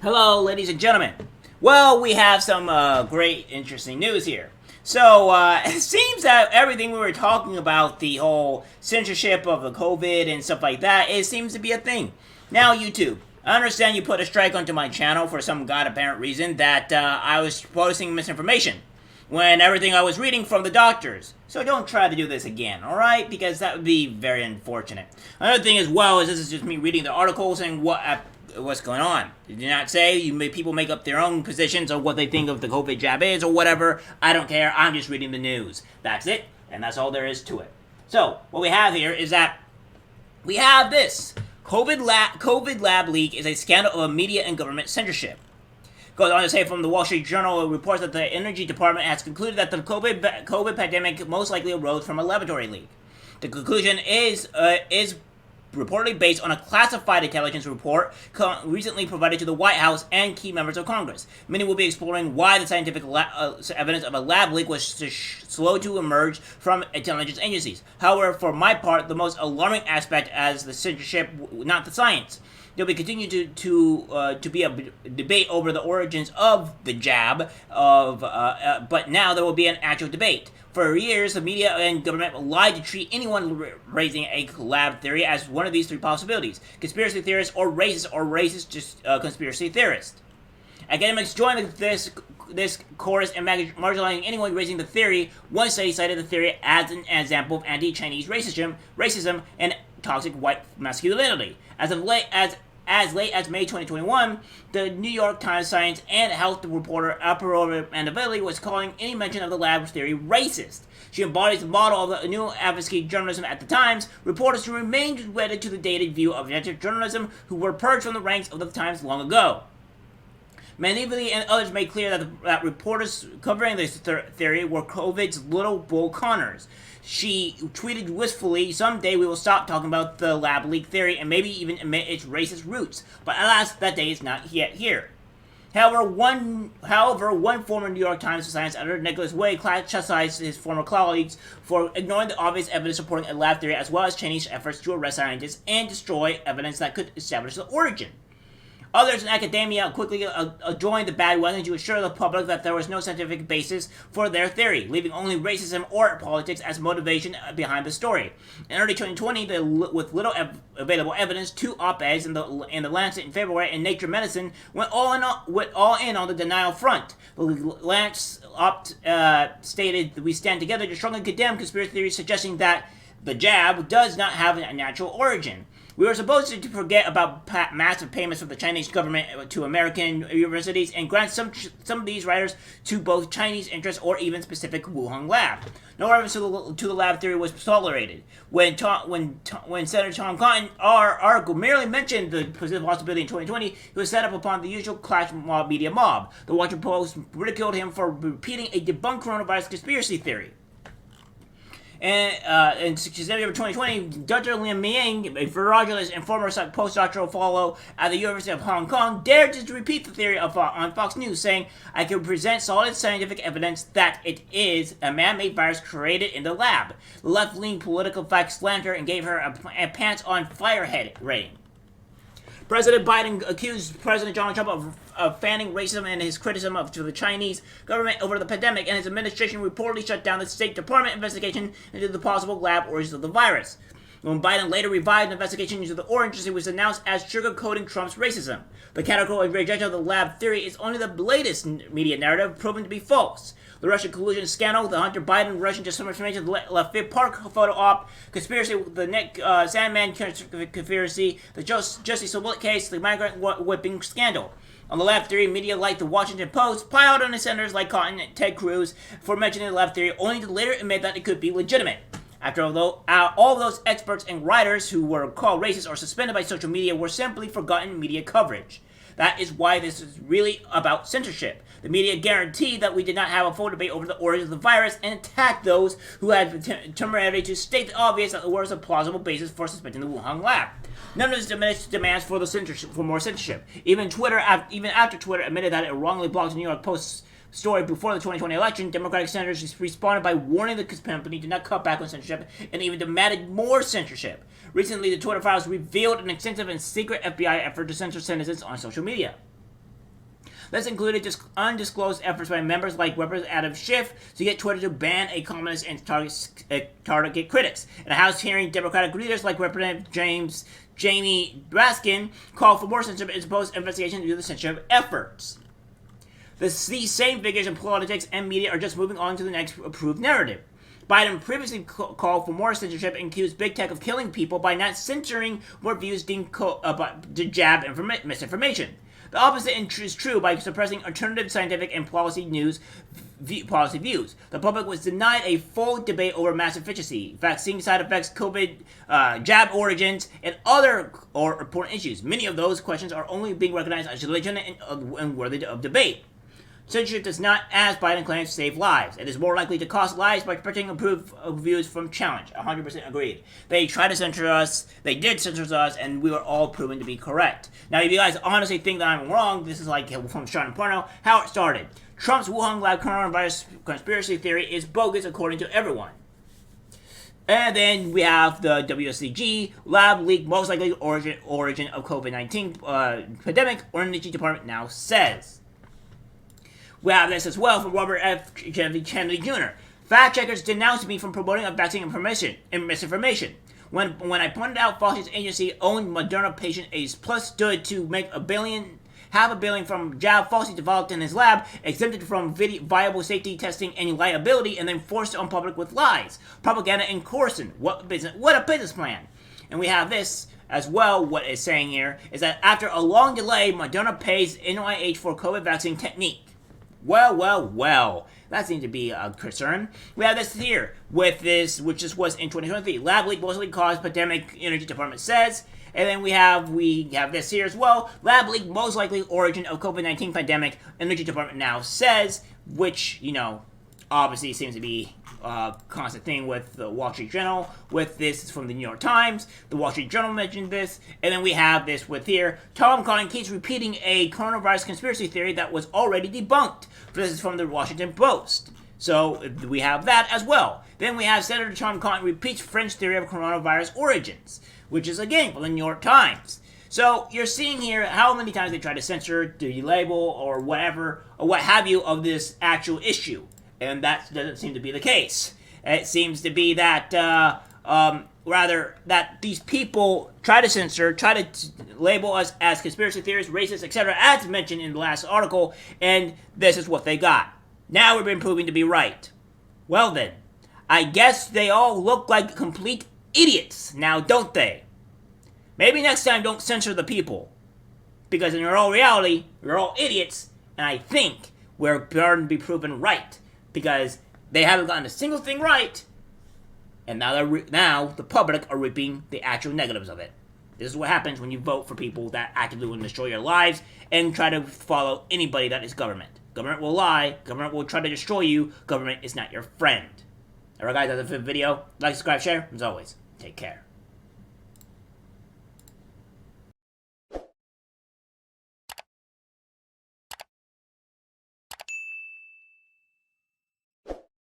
Hello, ladies and gentlemen. Well, we have some great, interesting news here. So, it seems that everything we were talking about, the whole censorship of the COVID and stuff like that, it seems to be a thing. Now, YouTube, I understand you put a strike onto my channel for some god apparent reason that I was posting misinformation when everything I was reading from the doctors. So don't try to do this again, alright? Because that would be very unfortunate. Another thing as well is this is just me reading the articles and what's going on. Did you not say people make up their own positions on what they think of the COVID jab is or whatever? I don't care. I'm just reading the news. That's it, and that's all there is to it. So what we have here is that we have this COVID lab leak is a scandal of media and government censorship. Goes on to say from the Wall Street Journal, it reports that the Energy Department has concluded that the COVID pandemic most likely arose from a laboratory leak. The conclusion is reportedly based on a classified intelligence report recently provided to the White House and key members of Congress. Many will be exploring why the scientific evidence of a lab leak was slow to emerge from intelligence agencies. However, for my part, the most alarming aspect is the censorship, not the science. There will continue to be a debate over the origins of the jab, but now there will be an actual debate. For years, the media and government lied to treat anyone raising a lab theory as one of these three possibilities: conspiracy theorist or racist conspiracy theorist. Academics joined this chorus in marginalizing anyone raising the theory. One study cited the theory as an example of anti-Chinese racism and toxic white masculinity. As late as May 2021, the New York Times science and health reporter April Mandavili was calling any mention of the lab theory racist. She embodies the model of the new advocacy journalism at the Times, reporters who remained wedded to the dated view of objective journalism who were purged from the ranks of the Times long ago. Mandavili and others made clear that reporters covering this theory were COVID's little Bull Connors. She tweeted wistfully, "Someday we will stop talking about the lab leak theory and maybe even admit its racist roots. But alas, that day is not yet here." However, one former New York Times science editor, Nicholas Way, chastised his former colleagues for ignoring the obvious evidence supporting a lab theory, as well as Chinese efforts to arrest scientists and destroy evidence that could establish the origin. Others in academia quickly joined the bandwagon to assure the public that there was no scientific basis for their theory, leaving only racism or politics as motivation behind the story. In early 2020, with little available evidence, two op-eds in the Lancet in February and Nature Medicine went all in on the denial front. The Lancet stated, "We stand together to strongly condemn conspiracy theories suggesting that the jab does not have a natural origin. We were supposed to forget about massive payments from the Chinese government to American universities and grant some of these writers to both Chinese interests or even specific Wuhan lab. No reference to the lab theory was tolerated. When Senator Tom Cotton, our article, merely mentioned the possibility in 2020, he was set up upon the usual clash media mob. The Washington Post ridiculed him for repeating a debunked coronavirus conspiracy theory." And in September 2020, Dr. Liam Miang, a virologist and former postdoctoral fellow at the University of Hong Kong, dared to repeat the theory on Fox News, saying, "I can present solid scientific evidence that it is a man-made virus created in the lab." The left-leaning political fact slandered and gave her a pants-on-fire rating. President Biden accused President Donald Trump of fanning racism and his criticism to the Chinese government over the pandemic, and his administration reportedly shut down the State Department investigation into the possible lab origins of the virus. When Biden later revived the investigation into the origins, it was announced as sugarcoating Trump's racism. The categorical rejection of the lab theory is only the latest media narrative proven to be false. The Russian collusion scandal, the Hunter Biden Russian disinformation left Fit Park photo op, conspiracy, the Nick Sandman conspiracy, the Jussie Smollett case, the migrant whipping scandal. On the lab theory, media like the Washington Post piled on the senators like Cotton and Ted Cruz for mentioning the lab theory, only to later admit that it could be legitimate. After all of those experts and writers who were called racist or suspended by social media were simply forgotten media coverage. That is why this is really about censorship. The media guaranteed that we did not have a full debate over the origin of the virus and attacked those who had the temerity to state the obvious that there was a plausible basis for suspecting the Wuhan lab. None of this diminished demands for more censorship. Even after Twitter admitted that it wrongly blocked the New York Post story before the 2020 election, Democratic senators responded by warning the company to not cut back on censorship and even demanded more censorship. Recently, the Twitter files revealed an extensive and secret FBI effort to censor citizens on social media. This included undisclosed efforts by members like Representative Schiff to get Twitter to ban a columnist and target critics. In a House hearing, Democratic leaders like Representative Jamie Raskin called for more censorship and opposed investigation into the censorship efforts. These same figures in politics and media are just moving on to the next approved narrative. Biden previously called for more censorship and accused big tech of killing people by not censoring what views deemed to jab misinformation. The opposite is true by suppressing alternative scientific and policy views. The public was denied a full debate over mass efficacy, vaccine side effects, COVID, jab origins, and other important issues. Many of those questions are only being recognized as legitimate and worthy of debate. Censorship does not, as Biden claims, save lives. It is more likely to cost lives by protecting approved views from challenge. 100% agreed. They tried to censor us, they did censor us, and we were all proven to be correct. Now, if you guys honestly think that I'm wrong, this is like from Sean Porno, how it started. Trump's Wuhan lab coronavirus conspiracy theory is bogus according to everyone. And then we have the WSCG lab leak, most likely origin of COVID-19 pandemic, or Energy Department now says. We have this as well from Robert F. Kennedy Jr. Fact checkers denounced me from promoting a vaccine misinformation. When I pointed out Fauci's agency-owned Moderna patient A plus stood to make half a billion from jab Fauci developed in his lab, exempted from viable safety testing and liability, and then forced on public with lies, propaganda, and coercion. What a business plan! And we have this as well. What it's saying here is that after a long delay, Moderna pays NIH for COVID vaccine technique. Well, that seems to be a concern. We have this here, with this, which just was in 2023. Lab leak mostly caused pandemic, Energy Department says. And then we have this here as well. Lab leak most likely origin of COVID-19 pandemic, Energy Department now says, which, obviously seems to be a constant thing with the Wall Street Journal. With this from the New York Times. The Wall Street Journal mentioned this. And then we have this with here. Tom Cotton keeps repeating a coronavirus conspiracy theory that was already debunked. This is from the Washington Post. So we have that as well. Then we have Senator Tom Cotton repeats French theory of coronavirus origins, which is again from the New York Times. So you're seeing here how many times they try to censor, delabel, or whatever, or what have you, of this actual issue. And that doesn't seem to be the case. It seems to be that, rather, that these people try to censor, try to label us as conspiracy theorists, racists, etc., as mentioned in the last article, and this is what they got. Now we've been proven to be right. Well then, I guess they all look like complete idiots now, don't they? Maybe next time don't censor the people. Because in all reality, we're all idiots, and I think we're going to be proven right. Because they haven't gotten a single thing right, and now the public are reaping the actual negatives of it. This is what happens when you vote for people that actively want to destroy your lives and try to follow anybody that is government. Government will lie. Government will try to destroy you. Government is not your friend. Alright guys, that's it for the video. Like, subscribe, share. As always, take care.